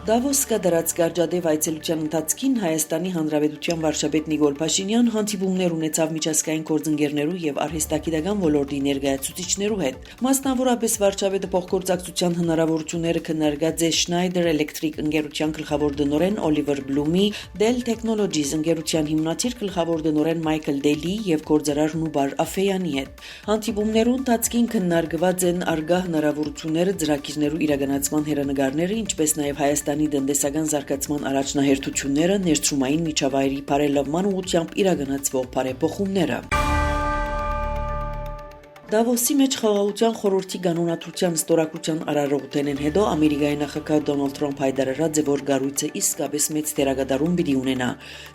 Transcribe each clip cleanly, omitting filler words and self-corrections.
Դավոս կդրած գարջադեվ այցելության ընթացքին Հայաստանի Հանրապետության վարչապետ Նիկոլ Փաշինյան հանդիպումներ ունեցավ միջազգային գործընկերներու եւ արհեստագիտական ոլորտի ներկայացուցիչներու հետ։ Մասնավորապես վարչապետը փոխգործակցության հնարավորությունները քննարկած է Schneider Electric ընկերության գլխավոր տնօրեն Օլիվեր Բլումի, Dell Technologies ընկերության հիմնադիր գլխավոր տնօրեն Մայքլ Դեյլի եւ գործարար Նուբար Աֆեյանի հետ։ Հանդիպումներու ընթացքին քննարկված են արգա հնարավորությունները ծրագիրներու իրականացման հերանեկարները, ինչպես նաեւ Հայաստանի տնտեսական զարգացման առաջնահերթությունները, ներդրումային միջավայրի բարելավման ուղղությամբ իրականացվող բարեփոխումները։ Դավոսի մեջ խաղաղության խորհրդի կանոնադրության ստորագրության արարողութեն հետո Ամերիկայի նախագահ Դոնալդ Թրամփ հայտարարած է, որ գառույցը իսկապես մեծ դերակատարում պիտի ունենա։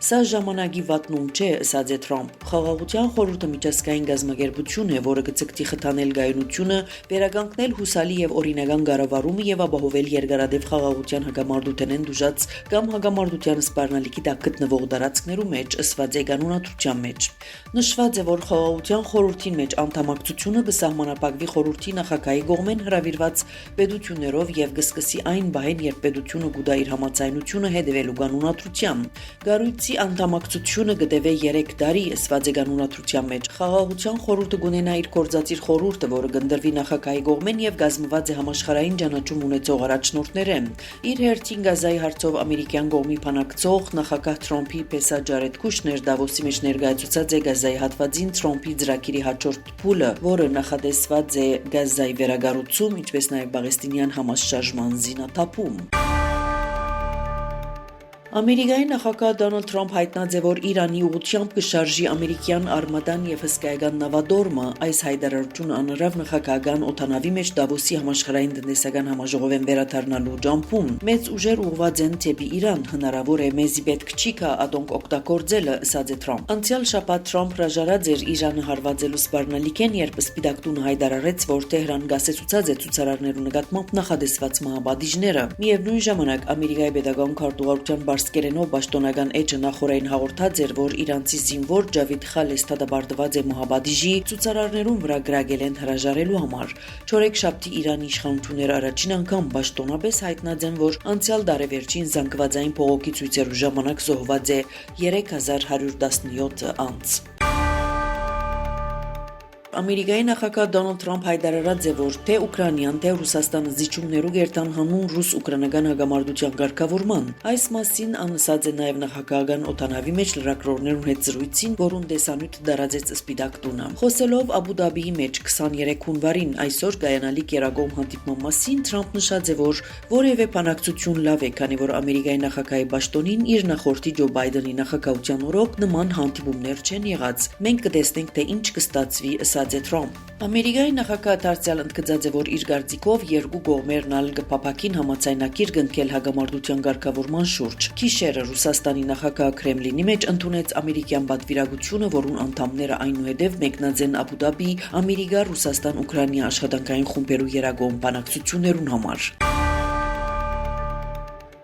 Սա ժամանակի վատնում չէ, ասաց է Թրամփ։ Խաղաղության խորհուրդը միջազգային գազམ་ագերբություն է, որը կցկտի խթանել գայունությունը, վերականգնել հուսալի եւ օրինական կառավարումը եւ ապահովել երկարատև խաղաղության հակամարտութենեն դժուժած կամ հակամարտության սպառնալիքի տակ գտնվող տարածքներու մեջ, ըսված է կանոնադրության մեջ։ Նշված է, որ խաղաղության խորհրդին մեջ անդամակցությունը կսահմանապակվի խորհրդի նախագահի կողմեն հրավիրված պետություններով եւ կսկսի այն բահին, երբ պետությունը կուտա իր համաձայնությունը հետևելու կանոնադրությամբ։ Գառույցի անդամակցությունը կտևե 3 տարի, ըսված է կանոնադրության մեջ։ Խաղաղության խորհուրդը կունենա իր գործածիր խորհուրդը, որը կընդրվի նախագահի կողմեն եւ կազմված է համաշխարհային ճանաչում ունեցող առաջնորդներեն։ Իր հերթին Գազայի հարցով ամերիկյան կողմի բանակցող նախագահ Թրամփի փեսա Ջարեդ Քուշներ Դավոսի մեջ ներկայացուցած է Գազայի հատվածին Թրամփի ծրագիրի հաջորդ փուլը, որը նախադեсված է Գազայի վերագառուցում, ինչպես նաև Պաղեստինյան համաշարժման զինաթափում։ Ամերիկայի նախագահ Դոնալդ Թրամփ հայտնած է, որ Իրանի ուղղությամբ կշարժի ամերիկյան արմադան եւ հսկայական նավադորմը, այս հայտարարությունը անհրաժեշտ նախագահական օդանավի մեջ Դավոսի համաշխարհային տնտեսական համաժողովեն վերադառնալու ջամփում։ Մեծ ուժեր ուղղված են դեպի Իրան, հնարավոր է մեզի պետք չի կա ադոնք օգտագործելը, ասաց է Թրամփ։ Անցյալ շաբաթ Թրամփ հրաժարած էր Իրանը հարվածելու սպառնալիքեն, երբ Սպիտակ տունը հայտարարեց, որ Թեհրան գասեցուցած է ցուցարարներու նկատմամբ նախադեсված մահապատիժները։ Միևնույն ժամանակ Ամերիկայի պետական քարտուղարության Կերենով պաշտոնական էջը նախորդին հաղորդած էր, որ իրանցի զինվոր Ջավիդ Խալես դատապարտված է մահապատիժի ցուցարարներուն վրա գրագել են հրաժարելու համար։ Չորեքշաբթի Իրանի իշխանությունները առաջին անգամ պաշտոնապես հայտնած են, որ անցյալ դարեվերջին զանգվածային փողոքի ցույցերու ժամանակ զոհված է 3117 անձ։ Ամերիկայի նախագահ Դոնալդ Թրամփ հայտարարած է, որ թե Ուկրաինան, թե Ռուսաստանը զիջումներու գերտան հանուն ռուս-ուկրաինական հագամարտության ղեկավարման։ Այս մասին անսած է նաև նախագահական օդանավի մեջ լրագրողներուն հետ զրույցին, որուն տեսանյութ դարածեց Սպիտակ տունը։ Խոսելով Աբու Դաբիի մեջ 23 հունվարին այսօր կայանալի կերակոմ հանդիպման մասին, Թրամփ նշած է, որ որևէ բանակցություն լավ է, քանի որ Ամերիկայի նախագահի պաշտոնին իր նախորդի Ջո Բայդենի նախագահության օրոք նման հանդիպումներ չեն եղած։ Մենք կտեսնենք, թե ինչ կստացվի, Ամերիկայի նախագահը դարձյալ ընդգծած է, որ իր կարծիքով երկու կողմերն ալ կփափակին համաձայնագիր կնքել հագամարտության ղեկավարման շուրջ։ Գիշերը Ռուսաստանի նախագահը Կրեմլինի մեջ ընդունեց ամերիկյան պատվիրակությունը, որուն անդամները այնուհետև մեկնած են Աբու Դաբի, Ամերիկա, Ռուսաստան, Ուկրաինա աշխատանքային խումբերու երագոմ բանակցություններուն համար։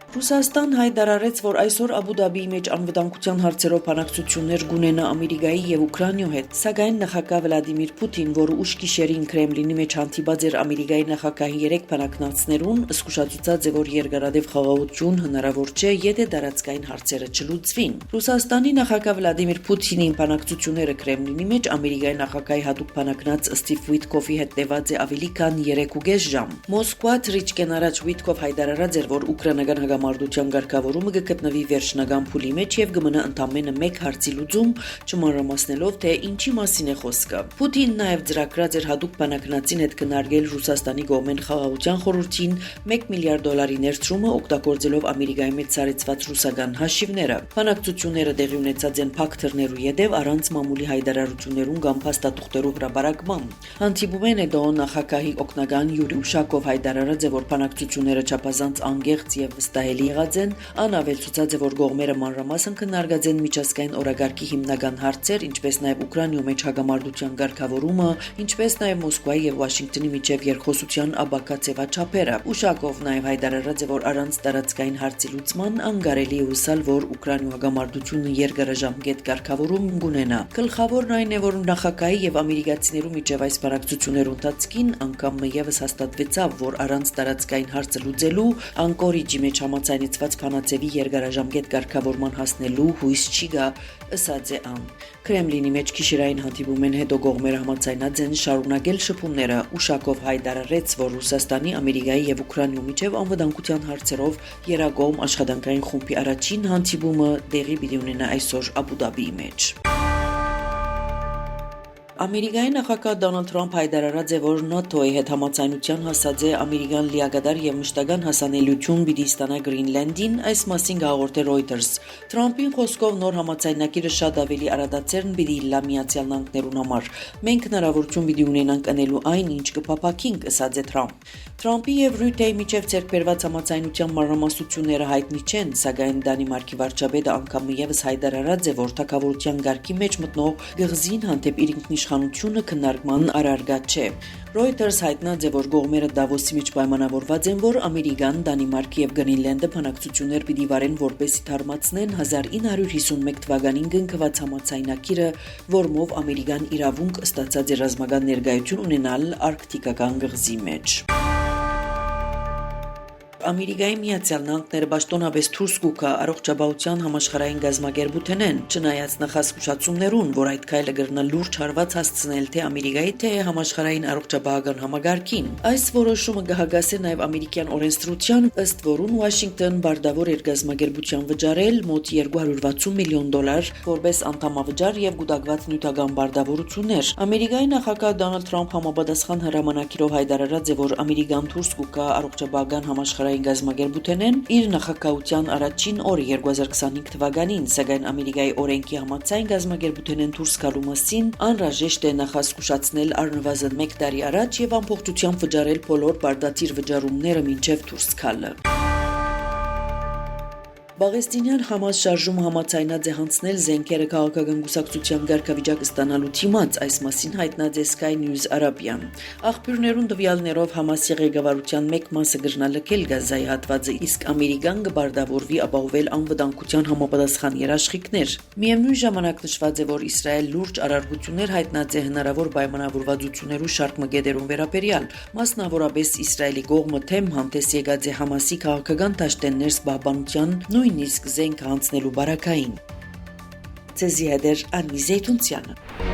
Ռուսաստան հայտարարեց, որ այսօր Աբու Դաբիի մեջ անվտանգության հարցերով բանակցություններ կունենա Ամերիկայի եւ Ուկրաինայի հետ, սակայն նախագահ Վլադիմիր Պուտին, որը ուշ գիշերին Կրեմլինի մեջ հանդիպած էր Ամերիկայի նախագահի 3 բանակնացներուն, զսկուշացուցած է, որ երկարատև խաղաղություն հնարավոր չէ, եթե տարածքային հարցերը չլուծվին։ Ռուսաստանի նախագահ Վլադիմիր Պուտինի բանակցությունները Կրեմլինի մեջ Ամերիկայի նախագահի հատուկ բանակնած Ստիվ Ուիտկոֆի հետ տևած է ավելի քան 3.5 ժամ։ Մոսկվա թրիչկեն առաջ Ուիտկոֆ հայտարարած էր, որ ուկրաինական հագամարտության ղեկավարումը կգտնվի վերջնական փուլի մեջ եւ կմնա ընդամենը մեկ հարցի լուծում, չմանրամասնելով, թե ինչի մասին է խոսքը։ Պուտինն նաեւ ծրագրած էր հատուկ բանակնացին հետ քննարկել Ռուսաստանի կողմեն խաղաղության խորհրդին $1 միլիարդ ներդրումը օգտագործելով Ամերիկայի մեջ ցարեցված ռուսական հաշիվները։ Բանակցությունները տեղի ունեցած են փակ թռներու յետև առանց մամուլի հայտարարություններուն կամ փաստաթուղթերու հրապարակման։ Հանդիպումեն հետո նախագահի օգնական Յուրի Ուշակով հայտարարած է, որ բանակցությունները չափազանց անգեղծ եւ վստահելի եղած են, անավելցուցած է, որ կողմերը մանրամասն քննարկած են միջազգային օրագարկի հիմնական հարցեր, ինչպես նաեւ Ուկրաինայի մեջ հագամարտության ղեկավարումը, ինչպես նաեւ Մոսկվայի եւ Վաշինգտոնի միջև երկխոսության աբակա ձևաչափերը։ Ուշակով նաեւ հայտարարած է, որ առանց տարածքային հարցի լուծման անկարելի է հուսալ, որ Ուկրաինայի հագամարտությունը երկարաժամկետ ղեկավարում կունենա։ Գլխավորն այն է, որ նախագահի եւ ամերիկացիներու միջև այս բանակցություններու ընթացքին անգամ եւս հաստատվեցավ, որ առանց տարածքային հարցը լուծելու Անկորիջի մեջ համաձայնեցված փանացեվի երկարաժամկետ կարգավորման հասնելու հույս չի գա, ըսած է ան։ Կրեմլինի մեջ գիշերային հանդիպում են հետո կողմերը համաձայնած են շարունակել շփումները։ Ուշակով հայտարարեց, որ Ռուսաստանի, Ամերիկայի եւ Ուկրաինայի միջև անվտանգության հարցերով երակողմ աշխատանքային խումբի առաջին հանդիպումը տեղի պիտի ունենա այսօր Աբու Դաբիի մեջ։ Ամերիկայի նախագահ Դոնալդ Թրամփ հայտարարած է, որ ՆԱՏՕ-ի հետ համաձայնության հասած է ամերիկան լիակատար եւ մշտական հասանելիություն պիտի ստանա Գրինլանդին, այս մասին հաղորդել Reuters։ Թրամփին խոսքով նոր համաձայնագիրը շատ ավելի արադացերն պիտի լա Միացյալ Նահանգներուն համար։ Մենք հնարավորություն պիտի ունենանք անելու այն, ինչ կփափաքինք, ըսած է Թրամփ։ Թրամփի եւ Ռյութեի միջև ցերբերված համաձայնության մանրամասնությունները հայտնի չեն, սակայն Դանիմարկի վարչապետը անգամ եւս հայտարարած է, որ թագավորության ղարքի մեջ մտնող գղզին հանդեպ իր ինքնիշխանությունը քննարկման առարգա չէ։ Reuters հայտնած է, որ կողմերը Դավոսի մեջ պայմանավորված են, որ Ամերիկան, Դանիմարկը եւ Գրինլանդը բանակցություններ պիտի վարեն, որպեսզի թարմացնեն 1951 թվականին կնքված համաձայնագիրը, որմով Ամերիկան իրավունք ստացած է ռազմական ներկայություն ունենալ արկտիկական գղզի մեջ։ Ամերիկայի Միացյալ Նահանգները պաշտոնապես դուրս կուքա առողջապահության համաշխարհային գազམ་ակերպութենեն, չնայած նախազգուշացումներուն, որ այդ քայլը կրնա լուրջ հարված հասցնել թե Ամերիկայի, թե համաշխարհային առողջապահական համագարքին։ Այս որոշումը կհագասի նաև ամերիկյան օրենսդրության, ըստ որուն Վաշինգտոն բարդավոր էր գազམ་ակերպության վճարել մոտ $260 միլիոն, որպես անդամավճար եւ գուտակված նյութական բարդավորություններ։ Ամերիկայի նախագահ Դոնալդ Թրամփ համապատասխան հրամանագիրով հայտարարած է, որ Ամերիկան դուրս կուքա առողջապահական համաշխարհային գազམ་ակերպութենեն իր նախագահության առաջին օրը 2025 թվականին, սակայն Ամերիկայի օրենքի համաձայն գազམ་ակերպութենեն դուրս գալու մասին անհրաժեշտ է նախազգուշացնել առնվազն 1 տարի առաջ եւ ամբողջությամբ վճարել բոլոր բարդատիր վճարումները մինչեւ դուրս գալը։ Պաղեստինյան Համաս շարժումը համաձայնած է հանձնել զենքերը քաղաքական կուսակցության ղեկավարիչը ստանալու դիմաց, այս մասին հայտնած է Sky News Arabia։ Աղբյուրներուն տվյալներով Համասի ղեկավարության մեկ մասը կրնա լքել Գազայի հատվածը, իսկ Ամերիկան կբարդավորվի ապահովել անվտանգության համապատասխան երաշխիքներ։ Միևնույն ժամանակ նշված է, որ Իսրայել լուրջ արարողություններ հայտնած է հնարավոր պայմանավորվածություններու շարք մգետերուն վերաբերյալ, մասնավորապես Իսրայելի կողմը թեմ հանդես եկած է Համասի քաղաքական դաշտերներ զբաղանության նույնիսկ զենք հանձնելու բարակային։ Ցեզի հետ Աննի Զեյթունցյանը։